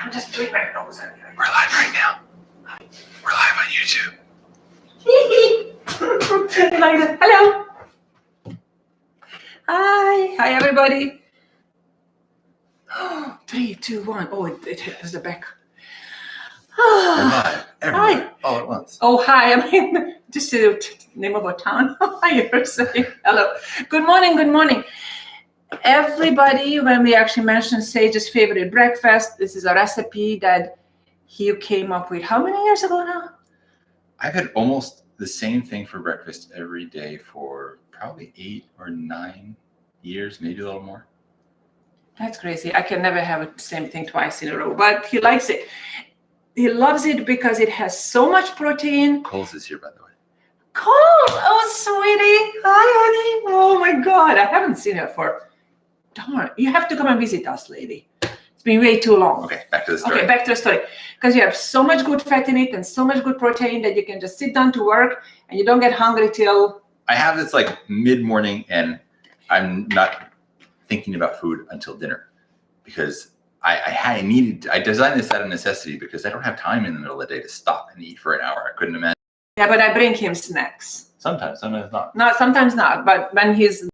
I'm just doing my nose. We're live right now. We're live on YouTube. Hello. Hi, everybody. 3, 2, 1. Oh, it hits the back. We're live. Everybody. Hi. All at once. Oh, hi. I mean, just the name of a town. Hi, you're saying hello. Good morning. Everybody, when we actually mentioned Sage's favorite breakfast, this is a recipe that he came up with how many years ago now? I've had almost the same thing for breakfast every day for probably 8 or 9 years, maybe a little more. That's crazy. I can never have the same thing twice in a row, but he likes it. He loves it because it has so much protein. Coles is here, by the way. Coles! Oh, sweetie. Hi, honey. Oh, my God. I haven't seen her for... Darn. You have to come and visit us, lady. It's been way too long. Okay, back to the story. Okay, back to the story. Because you have so much good fat in it and so much good protein that you can just sit down to work and you don't get hungry till... I have this like mid-morning and I'm not thinking about food until dinner because I designed this out of necessity because I don't have time in the middle of the day to stop and eat for an hour. I couldn't imagine. Yeah, but I bring him snacks. Sometimes not. No, sometimes not. But when he's...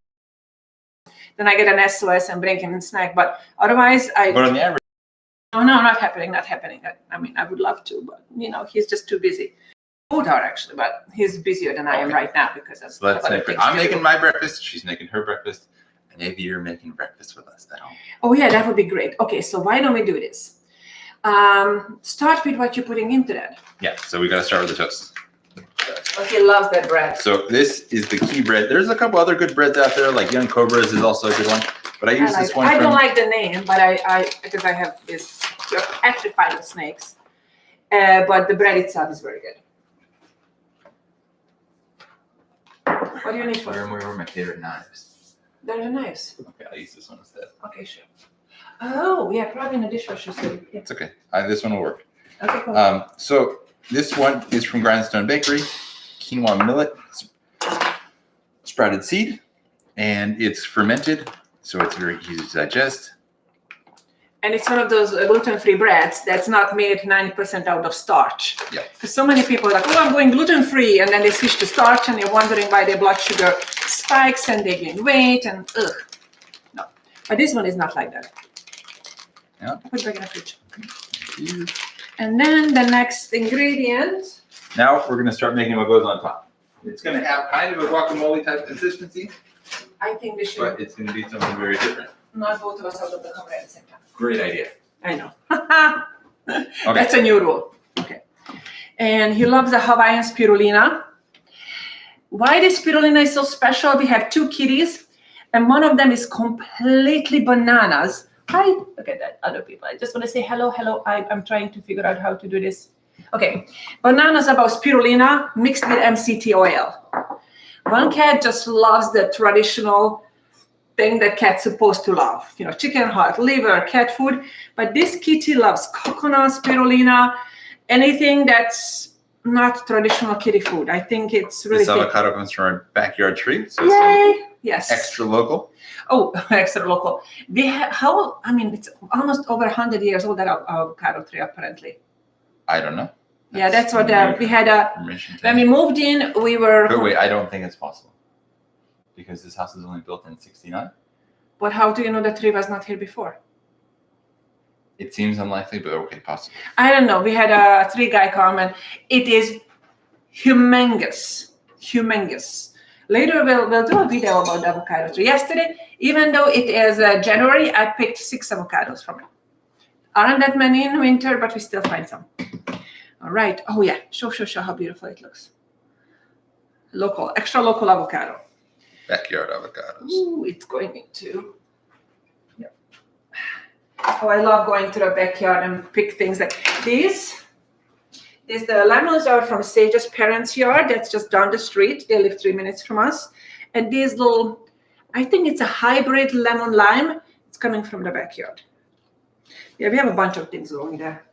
Then I get an SOS and bring him a snack. But otherwise, But on the average... No, not happening. I mean, I would love to, but, he's just too busy. Both are actually, but he's busier than I am right now because of other things I'm to making do. my breakfast. She's making her breakfast. And maybe you're making breakfast with us at home. Oh, yeah, that would be great. Okay, so why don't we do this? Start with what you're putting into that. Yeah, so we got to start with the toast. Oh, he loves that bread. So this is the key bread. There's a couple other good breads out there, like Young Cobras is also a good one. But I use this one. I don't like the name, but because I have this petrified with snakes. But the bread itself is very good. What do you need for? Where are my favorite knives? They're the knives. Okay, I'll use this one instead. Okay, sure. Oh, yeah, probably in the dishwasher. So yeah. It's okay. This one will work. Okay, cool. So this one is from Grindstone Bakery, quinoa millet, sprouted seed, and it's fermented, so it's very easy to digest. And it's one of those gluten-free breads that's not made 90% out of starch. Yeah. Because so many people are like, oh, I'm going gluten-free, and then they switch to starch, and they're wondering why their blood sugar spikes, and they gain weight, and ugh. No. But this one is not like that. Yeah. Put it back in the fridge. And then the next ingredient. Now we're going to start making what goes on top. It's going to have kind of a guacamole type consistency. I think we should. But it's going to be something very different. Not both of us out of the camera at the same time. Great idea. I know. Okay. That's a new rule. Okay. And he loves the Hawaiian spirulina. Why this spirulina is so special? We have 2 kitties, and one of them is completely bananas. Hi. Look at that. Other people. I just want to say hello. I'm trying to figure out how to do this. Okay. Bananas about spirulina mixed with MCT oil. One cat just loves the traditional thing that cat's supposed to love. Chicken heart, liver, cat food. But this kitty loves coconut, spirulina, anything that's not traditional kitty food. I think it's really This avocado comes from our backyard tree. So Yay! Yes. Extra local. Oh, extra local. It's almost over 100 years old, that avocado tree, apparently. I don't know. Yeah, that's what we had. When we moved in, we were... But wait, I don't think it's possible. Because this house was only built in 69. But how do you know the tree was not here before? It seems unlikely, but okay, possible. I don't know. We had a tree guy come, and it is humongous. Later, we'll do a video about the avocado tree. Yesterday, even though it is January, I picked 6 avocados from it. Aren't that many in winter, but we still find some. All right. Oh, yeah. Show how beautiful it looks. Local, extra local avocado. Backyard avocados. Ooh, it's going into. Yep. Oh, I love going to the backyard and pick things like these. The lemons are from Sage's parents' yard. That's just down the street. They live 3 minutes from us. And these little, I think it's a hybrid lemon lime. It's coming from the backyard. Yeah, we have a bunch of things going there.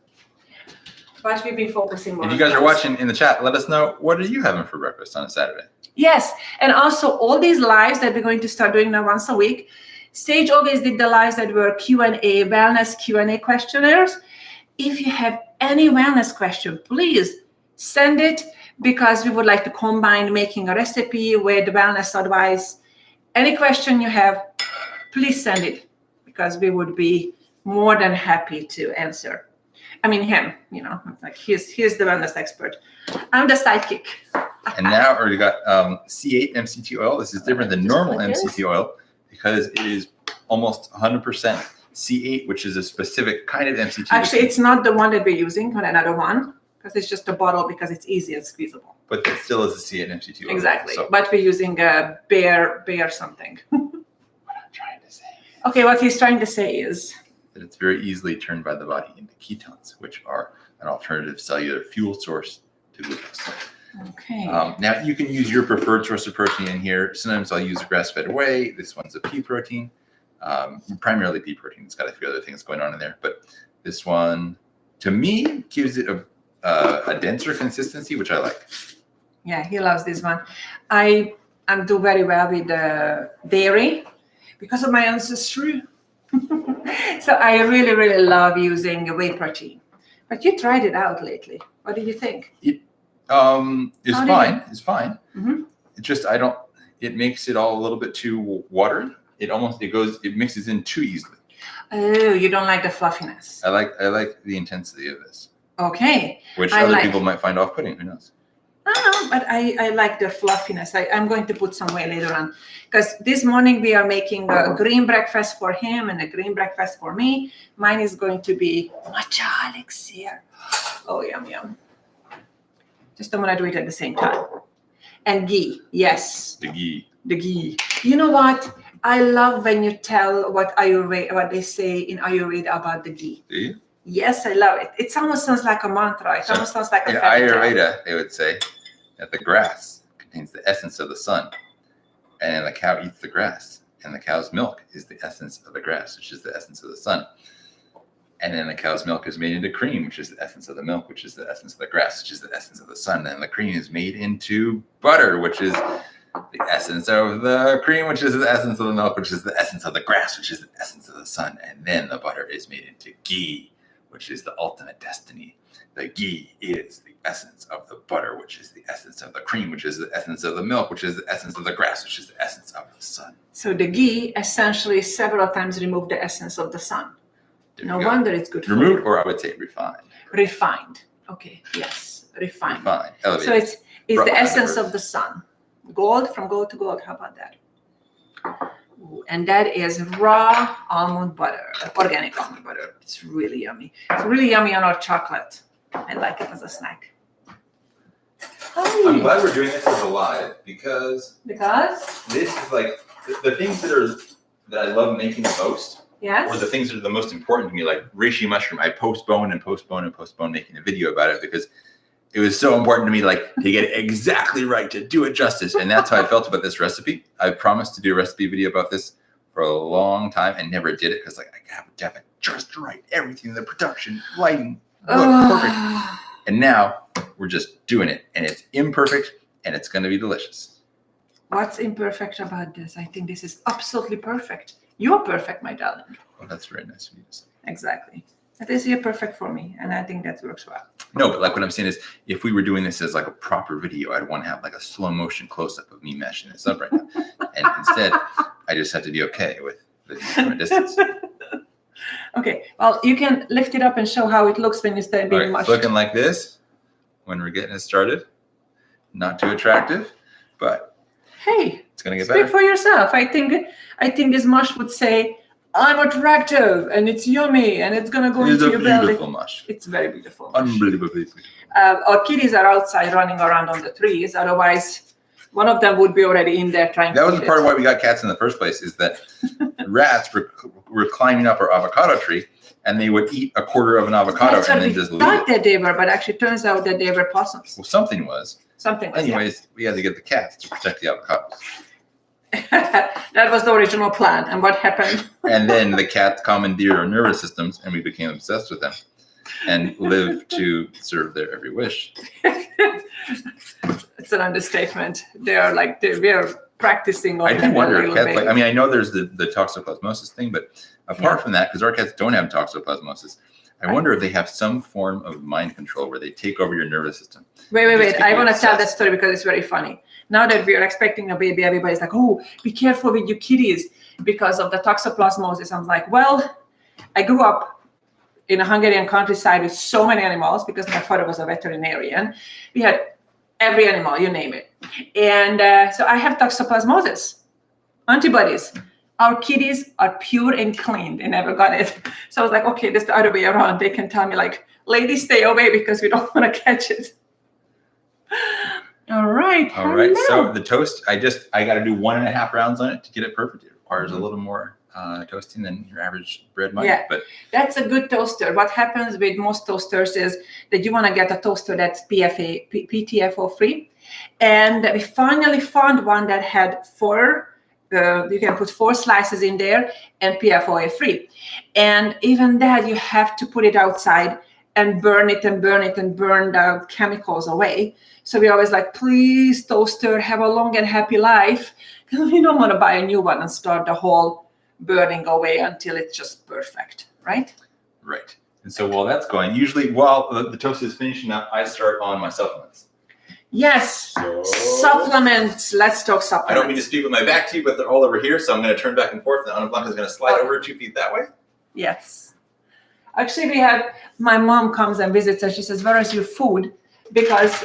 But we've been focusing more. If you guys are watching in the chat, let us know, what are you having for breakfast on a Saturday? Yes, and also all these lives that we're going to start doing now once a week. Sage always did the lives that were Q&A, wellness Q&A questionnaires. If you have any wellness question, please send it, because we would like to combine making a recipe with wellness advice. Any question you have, please send it, because we would be more than happy to answer. I mean, him, like he's the wellness expert. I'm the sidekick. And now we got C8 MCT oil. This is different than normal MCT oil because it is almost 100% C8, which is a specific kind of MCT. Actually, it's not the one that we're using, but another one, because it's just a bottle, because it's easy and squeezable. But it still is a C8 MCT oil. Exactly. So. But we're using a bear something. What I'm trying to say. Okay, what he's trying to say is that it's very easily turned by the body into ketones, which are an alternative cellular fuel source to glucose. Okay. Now you can use your preferred source of protein in here. Sometimes I'll use a grass-fed whey. This one's a pea protein, primarily pea protein. It's got a few other things going on in there, but this one, to me, gives it a denser consistency, which I like. Yeah, he loves this one. I do very well with the dairy because of my ancestry. So I really, really love using whey protein. But you tried it out lately. What did you think? It's fine. It's fine. Mm-hmm. It just it makes it all a little bit too watery. It mixes in too easily. Oh, you don't like the fluffiness. I like the intensity of this. Okay. Which other people might find off-putting. Who knows? No, but I like the fluffiness. I'm going to put some whey later on, because this morning we are making a green breakfast for him and a green breakfast for me. Mine is going to be matcha elixir. Oh, yum, yum. Just don't want to do it at the same time. And ghee, yes. The ghee. The ghee. You know what? I love when you tell what they say in Ayurveda about the ghee. Do you? Yes, I love it. It almost sounds like a mantra. It almost sounds like a in fairy tale. Ayurveda, they would say that the grass contains the essence of the sun, and the cow eats the grass, and the cow's milk is the essence of the grass, which is the essence of the sun. And then the cow's milk is made into cream, which is the essence of the milk, which is the essence of the grass, which is the essence of the sun. And the cream is made into butter, which is the essence of the cream, which is the essence of the milk, which is the essence of the grass, which is the essence of the sun. And then the butter is made into ghee, which is the ultimate destiny. The ghee is the essence of the butter, which is the essence of the cream, which is the essence of the milk, which is the essence of the grass, which is the essence of the sun. So the ghee essentially several times removed the essence of the sun. No wonder it's good for removed, you. or I would say refined. Refined. Okay, yes, refined. Elevated. So it's the essence of the sun. Gold, from gold to gold. How about that? Ooh, and that is raw almond butter, organic almond butter. It's really yummy. It's really yummy on our chocolate. I like it as a snack. I'm glad we're doing this as a live because this is like the things that I love making the most. Yes. Or the things that are the most important to me, like reishi mushroom. I postpone making a video about it because it was so important to me, like to get it exactly right, to do it justice. And that's how I felt about this recipe. I promised to do a recipe video about this for a long time and never did it because I have to have it just right. Everything, the production, lighting, perfect. And now we're just doing it, and it's imperfect, and it's going to be delicious. What's imperfect about this? I think this is absolutely perfect. You're perfect, my darling. Well, that's very nice of you to say. Exactly. That is, you're perfect for me, and I think that works well. No, but like what I'm saying is, if we were doing this as like a proper video, I'd want to have like a slow motion close up of me mashing this up right now. And instead, I just have to be okay with the distance. Okay. Well, you can lift it up and show how it looks when you start being mushed. It's looking like this when we're getting it started. Not too attractive, but hey, it's gonna get speak better. for yourself. I think this mush would say, I'm attractive and it's yummy and it's gonna go into your belly. It's a beautiful mush. It's very beautiful. Unbelievably beautiful. Our kitties are outside running around on the trees. Otherwise, one of them would be already in there trying to That was the part of why we got cats in the first place, is that rats were climbing up our avocado tree and they would eat a quarter of an avocado and then just leave it. Thought that they were, but actually turns out that they were possums. Well, something was. Anyways, we had to get the cats to protect the avocados. That was the original plan. And what happened? And then the cats commandeered our nervous systems and we became obsessed with them and lived to serve their every wish. It's an understatement. We are practicing on I do wonder if cats, baby. I know there's the toxoplasmosis thing, but apart from that, because our cats don't have toxoplasmosis, I wonder if they have some form of mind control where they take over your nervous system. Wait. I want to tell that story because it's very funny. Now that we are expecting a baby, everybody's like, oh, be careful with your kitties because of the toxoplasmosis. I'm like, well, I grew up in a Hungarian countryside with so many animals because my father was a veterinarian. We had every animal, you name it. And so I have toxoplasmosis, antibodies. Our kitties are pure and clean. They never got it. So I was like, okay, that's the other way around. They can tell me like, ladies, stay away because we don't want to catch it. All right. So the toast, I got to do 1.5 rounds on it to get it perfect. It requires a little more toasting than your average bread might. Yeah, but that's a good toaster. What happens with most toasters is that you want to get a toaster that's PTFO free. And we finally found one that had 4. You can put 4 slices in there and PFOA free. And even that, you have to put it outside and burn it and burn the chemicals away. So we always like, please, toaster, have a long and happy life. Because we don't want to buy a new one and start the whole burning away until it's just perfect, right? Right. And so while that's going, usually while the toast is finishing up, I start on my supplements. Yes, supplements. Let's talk supplements. I don't mean to speak with my back to you, but they're all over here, so I'm going to turn back and forth, and AnnaBlanca is going to slide over 2 feet that way. Yes. Actually, my mom comes and visits us. She says, where is your food? Because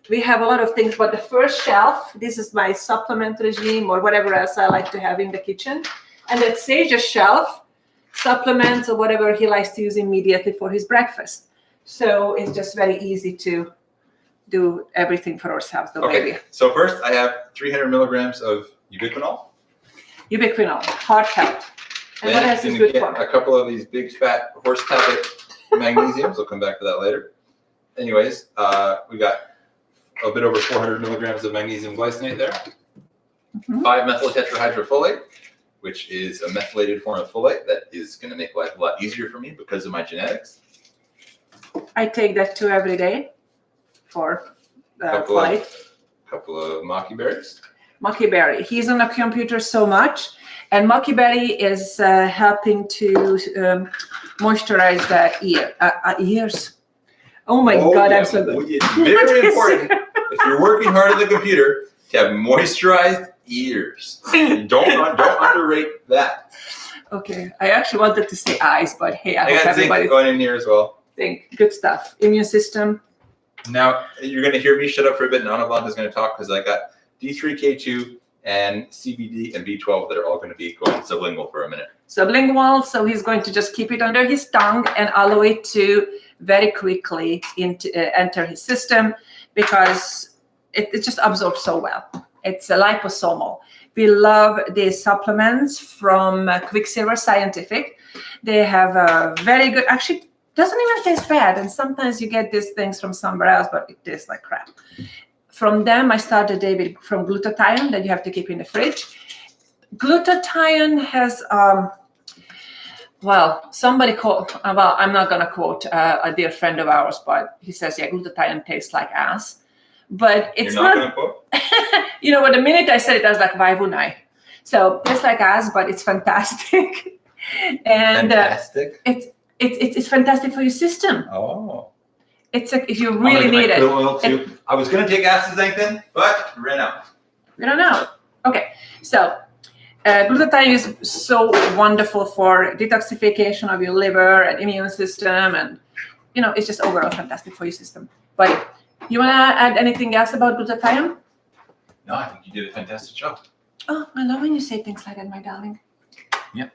we have a lot of things, but the first shelf, this is my supplement regime or whatever else I like to have in the kitchen. And that Sage's shelf, supplements or whatever he likes to use immediately for his breakfast. So it's just very easy to do everything for ourselves. Okay, so first I have 300 milligrams of ubiquinol. Ubiquinol, heart health. And then what else is good for? A couple of these big fat horse tablet magnesiums. We'll come back to that later. Anyways, we got a bit over 400 milligrams of magnesium glycinate there. 5-methyl tetrahydrofolate, which is a methylated form of folate that is going to make life a lot easier for me because of my genetics. I take that too every day for flight. Couple of maki berries. Maki berry. He's on the computer so much, and maki berry is helping to moisturize the ears. Oh my God, yeah. I'm so good. It's very important if you're working hard at the computer to have moisturized ears. Don't underrate that. Okay, I actually wanted to say eyes, but hey, I hope got zinc everybody going in here as well. think good stuff. Immune system. Now you're going to hear me shut up for a bit, and AnnaBlanca is going to talk because I got D3K2 and CBD and B12 that are all going to be going sublingual for a minute. Sublingual, so he's going to just keep it under his tongue and allow it to very quickly enter his system because it just absorbs so well. It's a liposomal. We love these supplements from Quicksilver Scientific. They have a very good, actually doesn't even taste bad. And sometimes you get these things from somewhere else, but it tastes like crap. From them, I started the day from glutathione that you have to keep in the fridge. Glutathione has, somebody called, I'm not going to quote a dear friend of ours, but he says, yeah, glutathione tastes like ass. But it's You're not going to quote? You know what, the minute I said it, I was like, why wouldn't I? So it's like ass, but it's fantastic. And fantastic? It's fantastic for your system. Oh. It's like if you really need it. Oil too. I was going to take astaxanthin, but ran out. We don't know. Okay, so glutathione is so wonderful for detoxification of your liver and immune system, and it's just overall fantastic for your system. But you want to add anything else about glutathione? No, I think you did a fantastic job. Oh, I love when you say things like that, my darling. Yeah.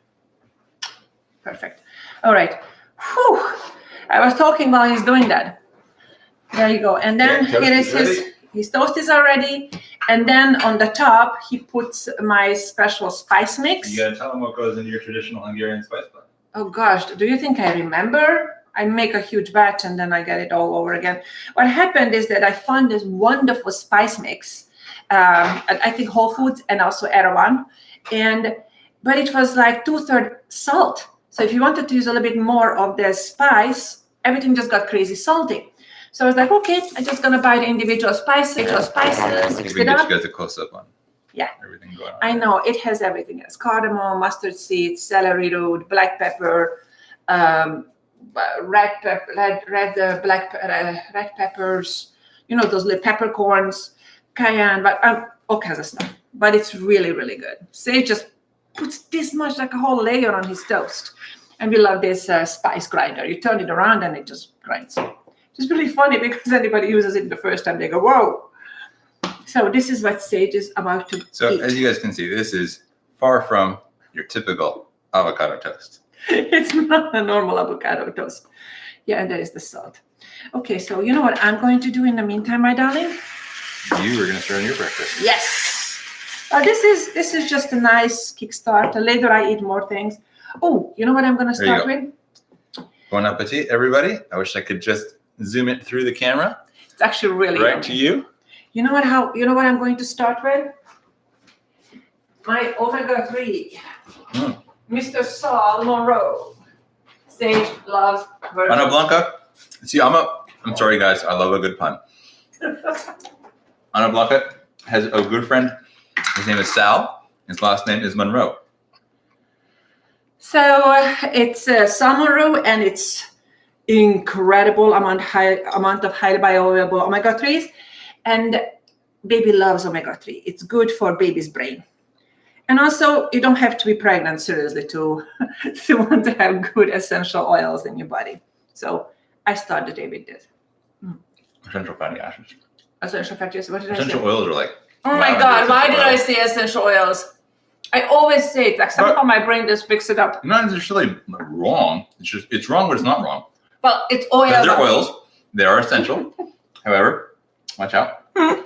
Perfect. All right. Whew. I was talking while he's doing that. There you go. And then here is his toast is already. And then on the top, he puts my special spice mix. You got to tell him what goes into your traditional Hungarian spice blend. Oh gosh, do you think I remember? I make a huge batch and then I get it all over again. What happened is that I found this wonderful spice mix at I think Whole Foods and also Erewhon, but it was like 2/3 salt. So if you wanted to use a little bit more of the spice, everything just got crazy salty. So I was like, okay, I'm just gonna buy the individual spices, mix it up. You guys a close up on. Yeah, everything going on. I know it has everything else: cardamom, mustard seeds, celery root, black pepper. red peppers, those little peppercorns, cayenne, but all kinds of stuff. But it's really, really good. Sage just puts this much, like a whole layer on his toast. And we love this spice grinder. You turn it around and it just grinds. It's really funny because anybody uses it the first time, they go, whoa. So this is what Sage is about to eat. As you guys can see, this is far from your typical avocado toast. It's not a normal avocado toast. Yeah, and there is the salt. Okay, so you know what I'm going to do in the meantime, my darling? You were going to start on your breakfast. Yes. This is just a nice kickstart. Later I eat more things. Oh, you know what I'm going to start with? Bon appetit, everybody. I wish I could just zoom it through the camera. It's actually really right yummy. To you. You know what I'm going to start with? My omega-3. Mr. Saul Monroe. Sage loves burgers. AnnaBlanca. See, I'm sorry guys, I love a good pun. AnnaBlanca has a good friend. His name is Sal. His last name is Monroe. So it's Sal Monroe, and it's incredible amount of highly bioavailable omega-3s, and baby loves omega-3. It's good for baby's brain. And also, you don't have to be pregnant, seriously, to want to have good essential oils in your body. So I start the day with this. Essential fatty acids. Essential fatty acids. What did I say? Essential oils are like. Oh my God! Why did I say essential oils? I always say it. Like somehow my brain just picks it up. Not necessarily wrong. It's wrong, but it's not wrong. Well, it's oil. They're oils. They are essential. However, watch out. Oh,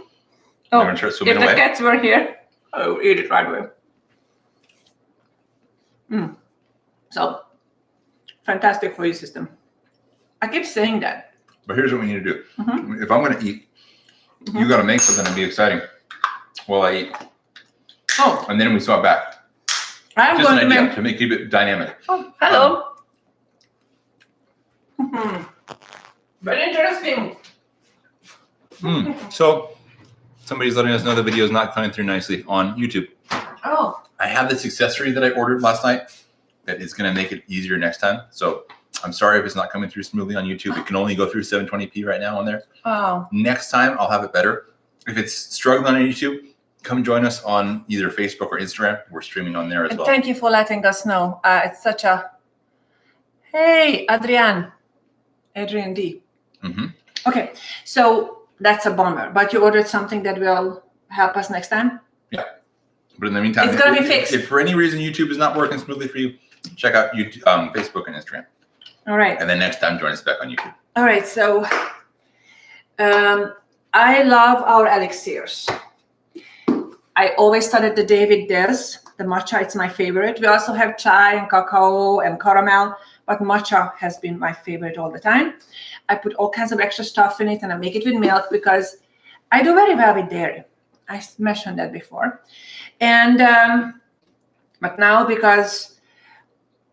if the cats were here, I would eat it right away. So, fantastic for your system. I keep saying that. But here's what we need to do. If I'm going to eat, you got to make something to be exciting while I eat. Oh. And then we swap back. I'm just going an idea to keep it dynamic. Oh, hello. Very interesting. So, somebody's letting us know the video is not coming through nicely on YouTube. Oh. I have this accessory that I ordered last night that is going to make it easier next time. So I'm sorry if it's not coming through smoothly on YouTube. It can only go through 720p right now on there. Oh. Next time, I'll have it better. If it's struggling on YouTube, come join us on either Facebook or Instagram. We're streaming on there as well. Thank you for letting us know. It's such a... Hey, Adrian D. Okay, so that's a bummer. But you ordered something that will help us next time? Yeah. But in the meantime, it's going to be fixed. If for any reason YouTube is not working smoothly for you, check out YouTube, Facebook and Instagram. All right. And then next time, join us back on YouTube. All right. So I love our elixirs. I always started the day with this. The matcha, it's my favorite. We also have chai and cacao and caramel, but matcha has been my favorite all the time. I put all kinds of extra stuff in it, and I make it with milk because I do very well with dairy. I mentioned that before. And but now, because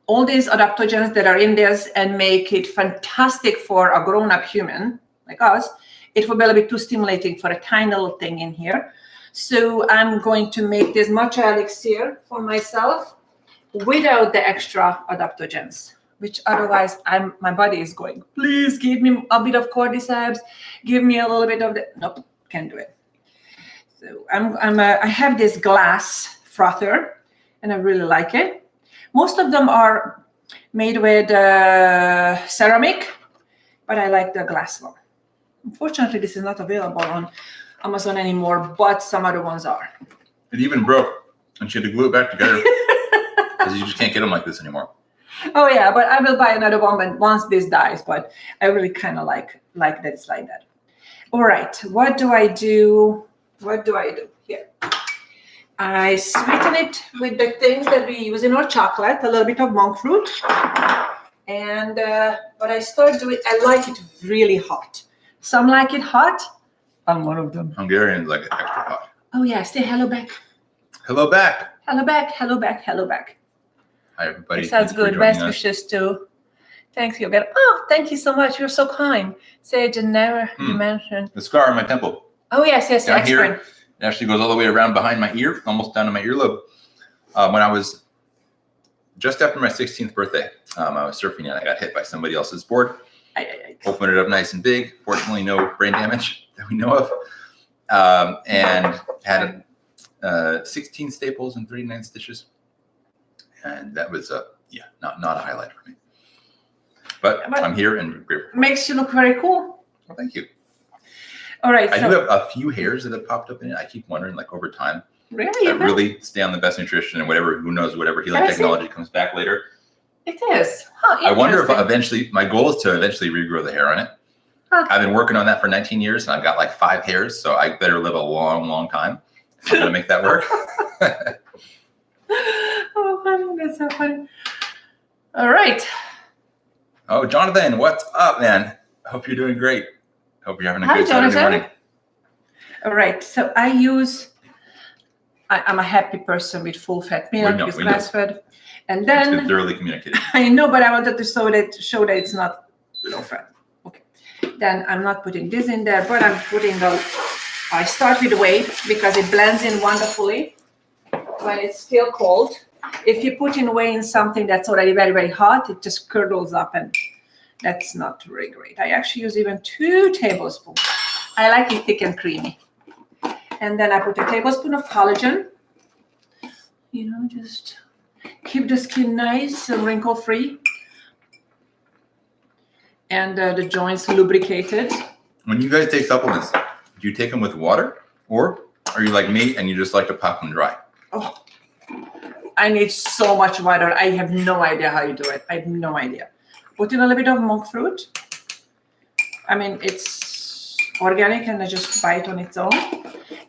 all these adaptogens that are in this and make it fantastic for a grown-up human like us, it will be a little bit too stimulating for a tiny little thing in here. So I'm going to make this matcha elixir for myself without the extra adaptogens, which otherwise my body is going, please give me a bit of cordyceps, give me a little bit of the, nope, can't do it. So I have this glass frother, and I really like it. Most of them are made with ceramic, but I like the glass one. Unfortunately, this is not available on Amazon anymore, but some other ones are. It even broke, and she had to glue it back together because you just can't get them like this anymore. Oh yeah, but I will buy another one once this dies. But I really kind of like that it's like that. All right, what do I do? What do I do here? I sweeten it with the things that we use in our chocolate, a little bit of monk fruit. And what I start doing, I like it really hot. Some like it hot. I'm one of them. Hungarians like it extra hot. Oh yeah, say hello back. Hello back. Hello back, hello back, hello back. Hi everybody. It sounds good. Best wishes too. Thank you again. Oh, thank you so much. You're so kind. Sage, and never you mentioned. The scar on my temple. Oh yes, down here, it actually goes all the way around behind my ear, almost down to my earlobe. When I was just after my 16th birthday. I was surfing and I got hit by somebody else's board. Opened it up nice and big. Fortunately, no brain damage that we know of. And had 16 staples and 39 stitches. And that was, not a highlight for me. But I'm here and grateful. Makes you look very cool. Well, thank you. All right. I do have a few hairs that have popped up in it. I keep wondering, like, over time. Really? I really stay on the best nutrition and whatever healing technology comes back later. It is. Huh, I wonder if eventually, my goal is to eventually regrow the hair on it. Huh. I've been working on that for 19 years and I've got like 5 hairs, so I better live a long, long time. I'm going to make that work. Oh, honey, that's so funny. All right. Oh, Jonathan, what's up, man? Hope you're doing great. Hope you're having a good Saturday morning. All right. So I'm a happy person with full fat milk, with grass fed. And then it's been thoroughly communicated. I know, but I wanted to show that it's not low fat. Okay. Then I'm not putting this in there, but I'm putting I start with whey because it blends in wonderfully when it's still cold. If you put in whey in something that's already very, very hot, it just curdles up and that's not very great. I actually use even 2 tablespoons. I like it thick and creamy. And then I put a tablespoon of collagen. Just keep the skin nice and wrinkle-free. And the joints lubricated. When you guys take supplements, do you take them with water? Or are you like me and you just like to pop them dry? Oh, I need so much water. I have no idea how you do it. I have no idea. Put in a little bit of monk fruit. I mean, it's organic and I just buy it on its own.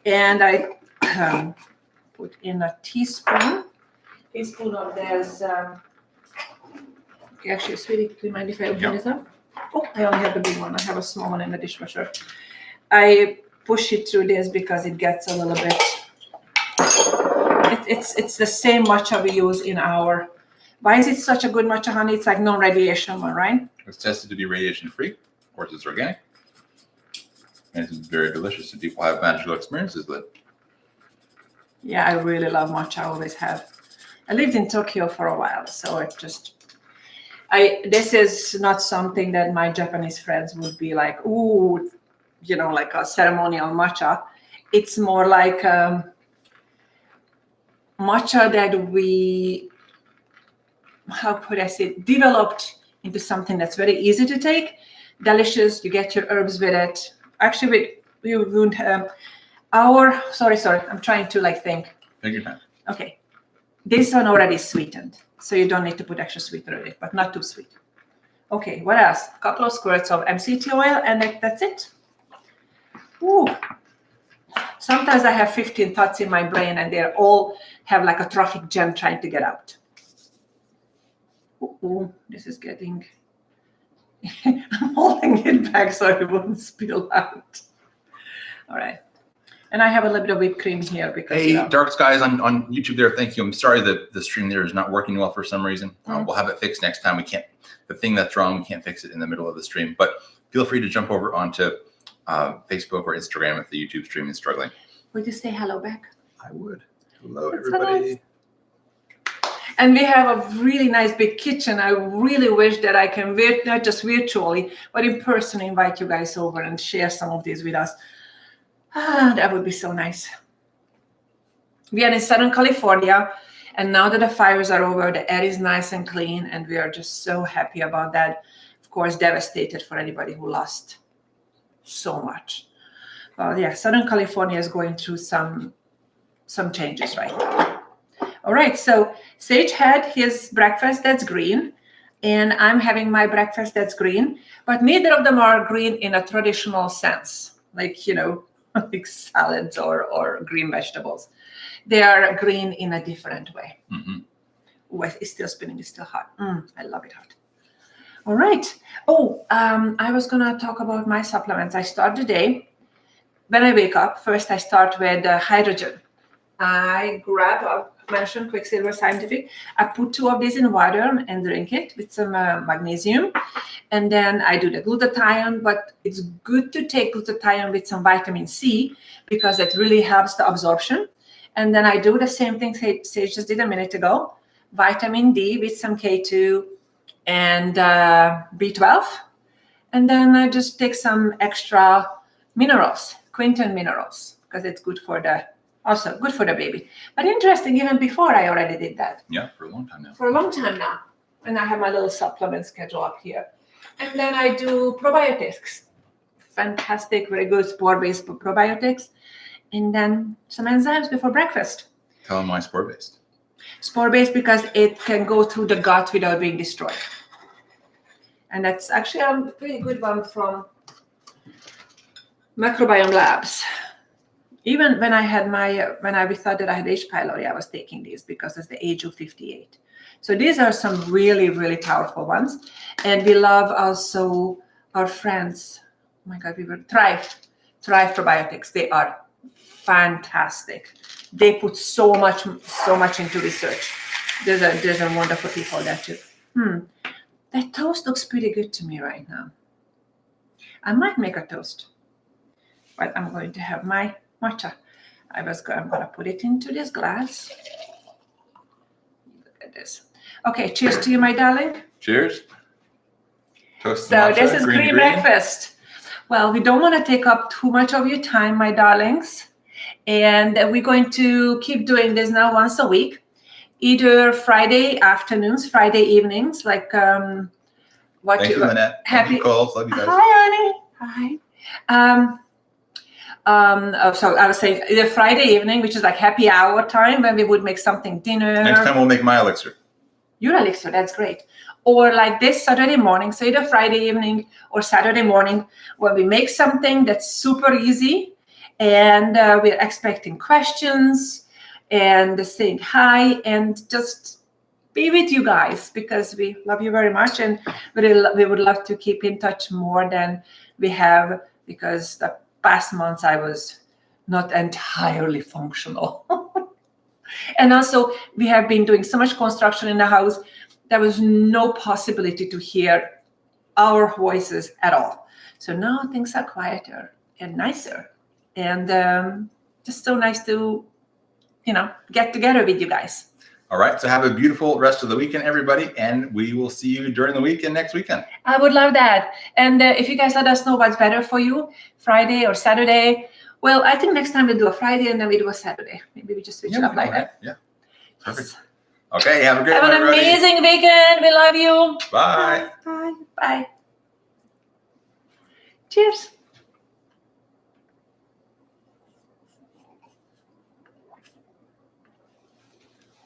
And I put in a teaspoon of this. Actually, sweetie, do you mind if I open this up? Oh, I only have the big one. I have a small one in the dishwasher. I push it through this because it gets a little bit. It's the same matcha we use in our. Why is it such a good matcha, honey? It's like non-radiation one, right? It's tested to be radiation-free. Of course, it's organic. And it's very delicious, and people have magical experiences with it. Yeah, I really love matcha. I always have. I lived in Tokyo for a while, so this is not something that my Japanese friends would be like, ooh, like a ceremonial matcha. It's more like matcha that we, how could I say, developed into something that's very easy to take, delicious. You get your herbs with it. Actually, we wouldn't have sorry, I'm trying to think. Take your time. Okay. This one already sweetened, so you don't need to put extra sweetener in it, but not too sweet. Okay, what else? A couple of squirts of MCT oil, and that's it. Ooh. Sometimes I have 15 thoughts in my brain, and they all have like a traffic jam trying to get out. Ooh, this is getting... I'm holding it back so it won't spill out. All right. And I have a little bit of whipped cream here because. Hey, Dark Skies on YouTube there. Thank you. I'm sorry that the stream there is not working well for some reason. We'll have it fixed next time. We can't. The thing that's wrong, we can't fix it in the middle of the stream. But feel free to jump over onto Facebook or Instagram if the YouTube stream is struggling. Would you say hello back? I would. Hello, everybody. So nice. And we have a really nice big kitchen. I really wish that I can, not just virtually, but in person, invite you guys over and share some of these with us. That would be so nice. We are in Southern California, and now that the fires are over, the air is nice and clean, and we are just so happy about that. Of course, devastated for anybody who lost so much. Well, yeah, Southern California is going through some changes right now. All right, so Sage had his breakfast that's green, and I'm having my breakfast that's green, but neither of them are green in a traditional sense, like, like salads or green vegetables. They are green in a different way. Mm-hmm. Ooh, it's still spinning, it's still hot. I love it hot. All right. Oh, I was gonna talk about my supplements. I start the day, when I wake up, first I start with hydrogen. I grab, I mentioned Quicksilver Scientific. I put 2 of these in water and drink it with some magnesium. And then I do the glutathione, but it's good to take glutathione with some vitamin C because it really helps the absorption. And then I do the same thing Sage just did a minute ago. vitamin D with some K2 and B12. And then I just take some extra minerals, quinton minerals, because it's good for the baby. But interesting, even before I already did that. Yeah, for a long time now. For a long time now. And I have my little supplement schedule up here. And then I do probiotics. Fantastic, very good spore-based probiotics. And then some enzymes before breakfast. Tell them why spore-based. Spore-based because it can go through the gut without being destroyed. And that's actually a pretty good one from Microbiome Labs. Even when I had we thought that I had H. pylori, I was taking these because it's the age of 58. So these are some really, really powerful ones. And we love also our friends. Oh my God, we were Thrive probiotics. They are fantastic. They put so much into research. There's a wonderful people there too. That toast looks pretty good to me right now. I might make a toast, but I'm going to have my matcha. I'm going to put it into this glass. Look at this. Okay, cheers to you, my darling. Cheers. Toast So matcha, this is green to pre-breakfast. Well, we don't want to take up too much of your time, my darlings. And we're going to keep doing this now once a week. Either Friday afternoons, Friday evenings, like Thank you, Lynette. Happy calls. Love you guys. Hi, honey. Hi. So I was saying either Friday evening, which is like happy hour time, when we would make something dinner. Next time we'll make my elixir. Your elixir, that's great. Or like this Saturday morning, so either Friday evening or Saturday morning, where we make something that's super easy, and we're expecting questions and saying hi and just be with you guys, because we love you very much, and we would love to keep in touch more than we have, because the past months I was not entirely functional. And also we have been doing so much construction in the house. There was no possibility to hear our voices at all. So now things are quieter and nicer, and just so nice to, get together with you guys. All right. So have a beautiful rest of the weekend, everybody. And we will see you during the week and next weekend. I would love that. And if you guys let us know what's better for you, Friday or Saturday. Well, I think next time we'll do a Friday and then we do a Saturday. Maybe we just switch it up like that. Yeah. Perfect. Yes. Okay. Have a great one. Have an amazing weekend. We love you. Bye. Bye. Bye. Cheers.